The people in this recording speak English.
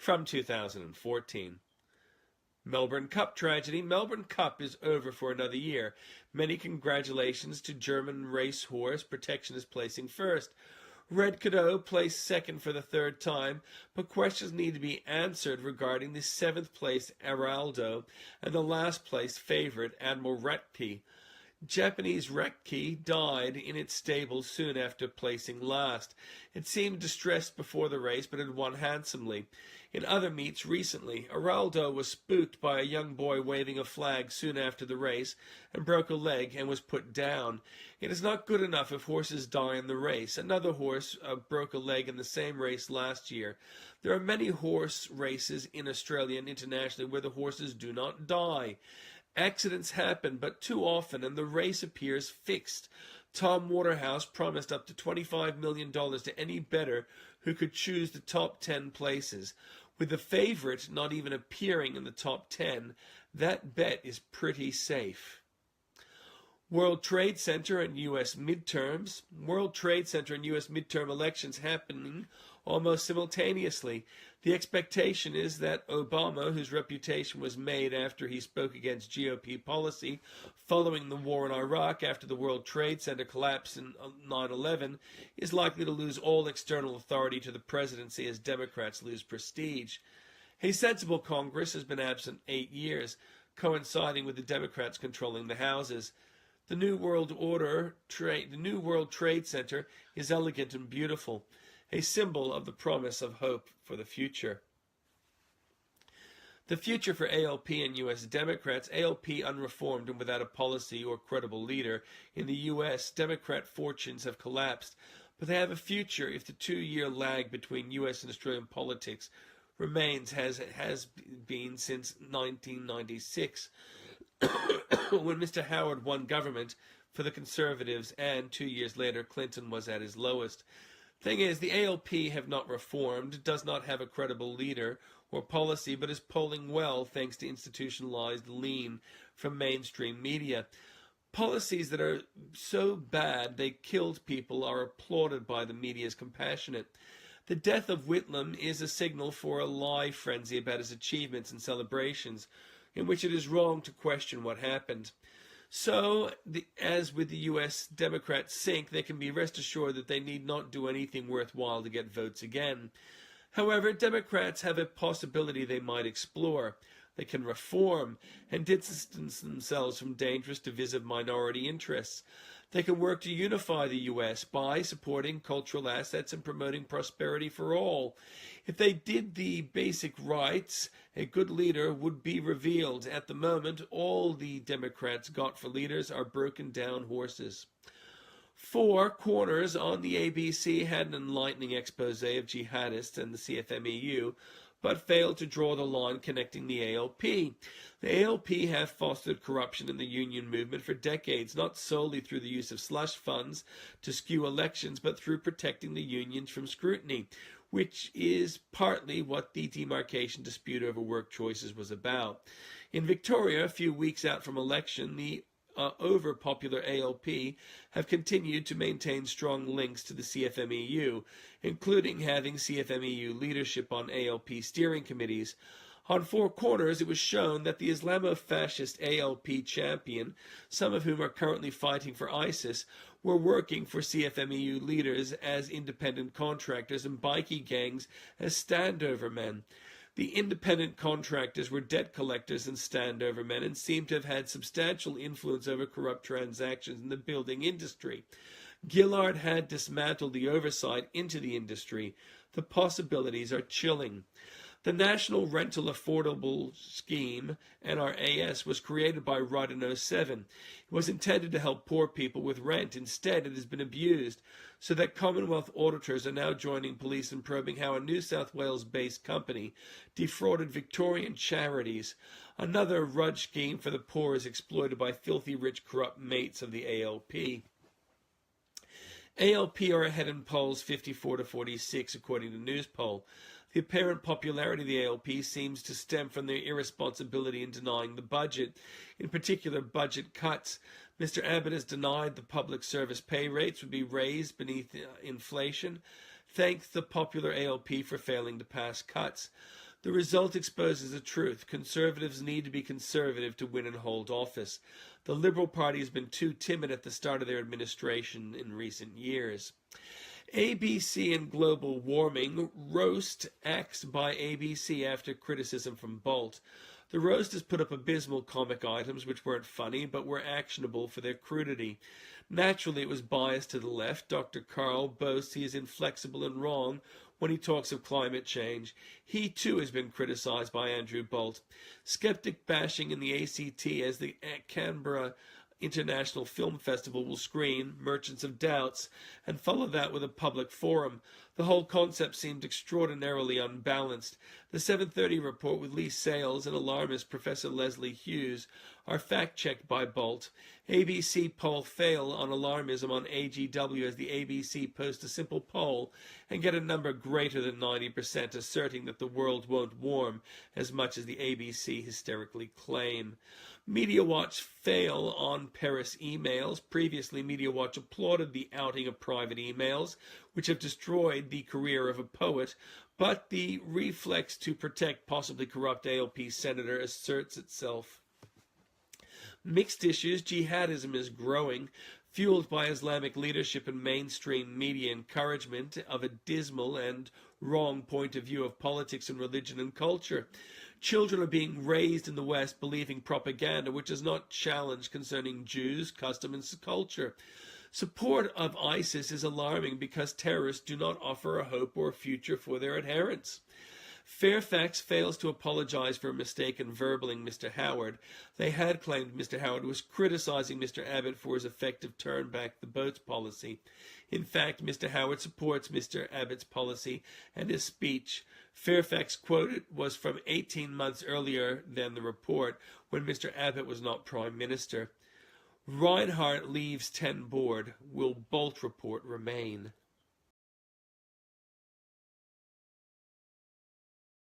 from 2014. Melbourne Cup Tragedy. Melbourne Cup is over for another year. Many congratulations to German racehorse Protectionist placing first. Red Cadeaux placed second for the third time, but questions need to be answered regarding the 7th place Araldo and the last place favourite Admiral Rakti. Japanese Rakti died in its stable soon after placing last. It seemed distressed before the race, but had won handsomely. In other meets recently, Araldo was spooked by a young boy waving a flag soon after the race and broke a leg and was put down. It is not good enough if horses die in the race. Another horse broke a leg in the same race last year. There are many horse races in Australia and internationally where the horses do not die. Accidents happen, but too often, and the race appears fixed. Tom Waterhouse promised up to $25 million to any bettor who could choose the top 10 places. With the favourite not even appearing in the top 10, that bet is pretty safe. World Trade Center and U.S. midterms. World Trade Center and U.S. midterm elections happening almost simultaneously. The expectation is that Obama, whose reputation was made after he spoke against GOP policy following the war in Iraq after the World Trade Center collapsed in 9/11, is likely to lose all external authority to the presidency as Democrats lose prestige. A sensible Congress has been absent 8 years, coinciding with the Democrats controlling the houses. The New World Trade Center is elegant and beautiful, a symbol of the promise of hope for the future. The future for ALP and U.S. Democrats. ALP unreformed and without a policy or credible leader. In the U.S., Democrat fortunes have collapsed, but they have a future if the 2-year lag between U.S. and Australian politics remains as it has been since 1996, when Mr. Howard won government for the Conservatives, and 2 years later Clinton was at his lowest. Thing is, the ALP have not reformed, does not have a credible leader or policy, but is polling well thanks to institutionalized lean from mainstream media. Policies that are so bad they killed people are applauded by the media as compassionate. The death of Whitlam is a signal for a lie frenzy about his achievements and celebrations, in which it is wrong to question what happened. So, as with the U.S. Democrats sink, they can be rest assured that they need not do anything worthwhile to get votes again. However, Democrats have a possibility they might explore. They can reform and distance themselves from dangerous divisive minority interests. They can work to unify the U.S. by supporting cultural assets and promoting prosperity for all. If they did the basic rights, a good leader would be revealed. At the moment, all the Democrats got for leaders are broken down horses. 4 Corners on the ABC had an enlightening expose of jihadists and the CFMEU, but failed to draw the line connecting the ALP. The ALP have fostered corruption in the union movement for decades, not solely through the use of slush funds to skew elections, but through protecting the unions from scrutiny, which is partly what the demarcation dispute over work choices was about. In Victoria, a few weeks out from election, the over-popular ALP have continued to maintain strong links to the CFMEU, including having CFMEU leadership on ALP steering committees. On 4 Corners, it was shown that the Islamofascist ALP champion, some of whom are currently fighting for ISIS, were working for CFMEU leaders as independent contractors and bikie gangs as standover men. The independent contractors were debt collectors and standover men and seemed to have had substantial influence over corrupt transactions in the building industry. Gillard had dismantled the oversight into the industry. The possibilities are chilling. The National Rental Affordable Scheme, NRAS, was created by Rudd in 07. It was intended to help poor people with rent. Instead, it has been abused, so that Commonwealth auditors are now joining police in probing how a New South Wales-based company defrauded Victorian charities. Another Rudd scheme for the poor is exploited by filthy rich corrupt mates of the ALP. ALP are ahead in polls 54 to 46, according to Newspoll. The apparent popularity of the ALP seems to stem from their irresponsibility in denying the budget, in particular budget cuts. Mr. Abbott has denied the public service pay rates would be raised beneath inflation. Thanks the popular ALP for failing to pass cuts. The result exposes the truth. Conservatives need to be conservative to win and hold office. The Liberal Party has been too timid at the start of their administration in recent years. ABC and global warming roast axed by ABC after criticism from Bolt. The roast has put up abysmal comic items which weren't funny but were actionable for their crudity. Naturally, it was biased to the left. Dr. Carl boasts he is inflexible and wrong when he talks of climate change. He too has been criticized by Andrew Bolt. Skeptic bashing in the ACT as the Canberra International Film Festival will screen Merchants of Doubts and follow that with a public forum. The whole concept seemed extraordinarily unbalanced. The 7:30 report with Lee Sales and alarmist Professor Leslie Hughes are fact-checked by Bolt. ABC poll fail on alarmism on AGW as the ABC posts a simple poll and get a number greater than 90% asserting that the world won't warm as much as the ABC hysterically claim. Media Watch fail on Paris emails. Previously, Media Watch applauded the outing of private emails, which have destroyed the career of a poet, but the reflex to protect possibly corrupt ALP senator asserts itself. Mixed issues. Jihadism is growing, fueled by Islamic leadership and mainstream media encouragement of a dismal and wrong point of view of politics and religion and culture. Children are being raised in the West believing propaganda which is not challenged concerning Jews, custom, and culture. Support of ISIS is alarming because terrorists do not offer a hope or a future for their adherents. Fairfax fails to apologize for a mistake in verbaling Mr. Howard. They had claimed Mr. Howard was criticizing Mr. Abbott for his effective turn back the boats policy. In fact, Mr. Howard supports Mr. Abbott's policy and his speech. Fairfax quoted was from 18 months earlier than the report, when Mr. Abbott was not Prime Minister. Reinhardt leaves 10 board. Will Bolt report remain?